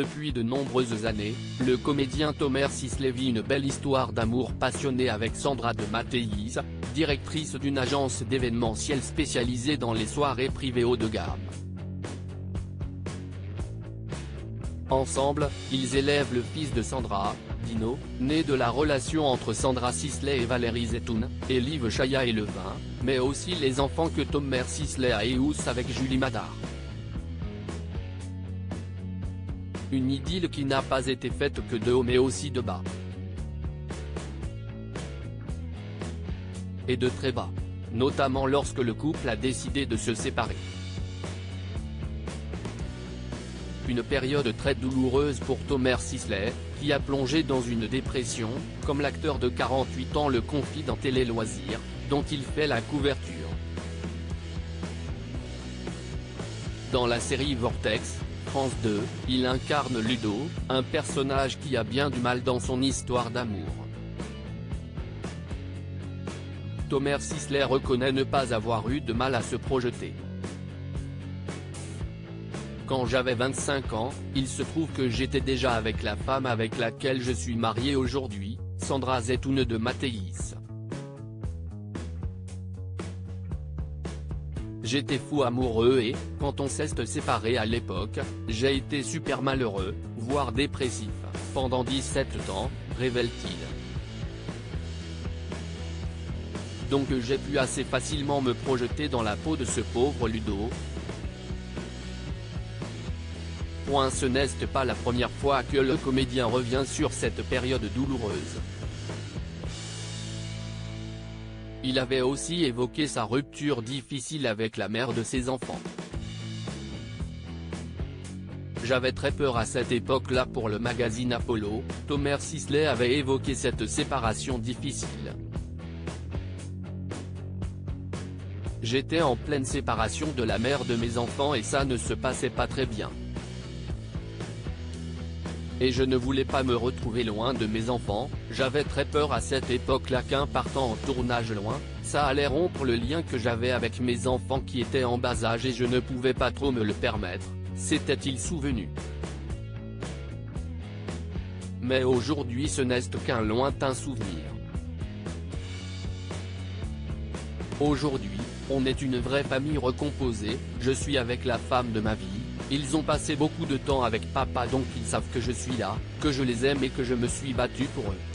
Depuis de nombreuses années, le comédien Tomer Sisley vit une belle histoire d'amour passionné avec Sandra de Mattéis, directrice d'une agence d'événementiel spécialisée dans les soirées privées haut de gamme. Ensemble, ils élèvent le fils de Sandra, Dino, né de la relation entre Sandra Sisley et Valérie Zetoun, et Liv Chaya et Levin, mais aussi les enfants que Tomer Sisley a et Ous avec Julie Madar. Une idylle qui n'a pas été faite que de haut mais aussi de bas. Et de très bas. Notamment lorsque le couple a décidé de se séparer. Une période très douloureuse pour Tomer Sisley, qui a plongé dans une dépression, comme l'acteur de 48 ans le confie dans Télé Loisirs, dont il fait la couverture. Dans la série Vortex, France 2, il incarne Ludo, un personnage qui a bien du mal dans son histoire d'amour. Tomer Sisley reconnaît ne pas avoir eu de mal à se projeter. Quand j'avais 25 ans, il se trouve que j'étais déjà avec la femme avec laquelle je suis marié aujourd'hui, Sandra Zetoun de Mattéis. J'étais fou amoureux et, quand on s'est séparé à l'époque, j'ai été super malheureux, voire dépressif, pendant 17 ans, révèle-t-il. Donc j'ai pu assez facilement me projeter dans la peau de ce pauvre Ludo. Ce n'est pas la première fois que le comédien revient sur cette période douloureuse. Il avait aussi évoqué sa rupture difficile avec la mère de ses enfants. J'avais très peur à cette époque-là pour le magazine Apollo, Tomer Sisley avait évoqué cette séparation difficile. J'étais en pleine séparation de la mère de mes enfants et ça ne se passait pas très bien. Et je ne voulais pas me retrouver loin de mes enfants, j'avais très peur à cette époque-là qu'en partant en tournage loin, ça allait rompre le lien que j'avais avec mes enfants qui étaient en bas âge et je ne pouvais pas trop me le permettre, s'était-il souvenu. Mais aujourd'hui ce n'est qu'un lointain souvenir. Aujourd'hui, on est une vraie famille recomposée, je suis avec la femme de ma vie. Ils ont passé beaucoup de temps avec papa donc ils savent que je suis là, que je les aime et que je me suis battu pour eux.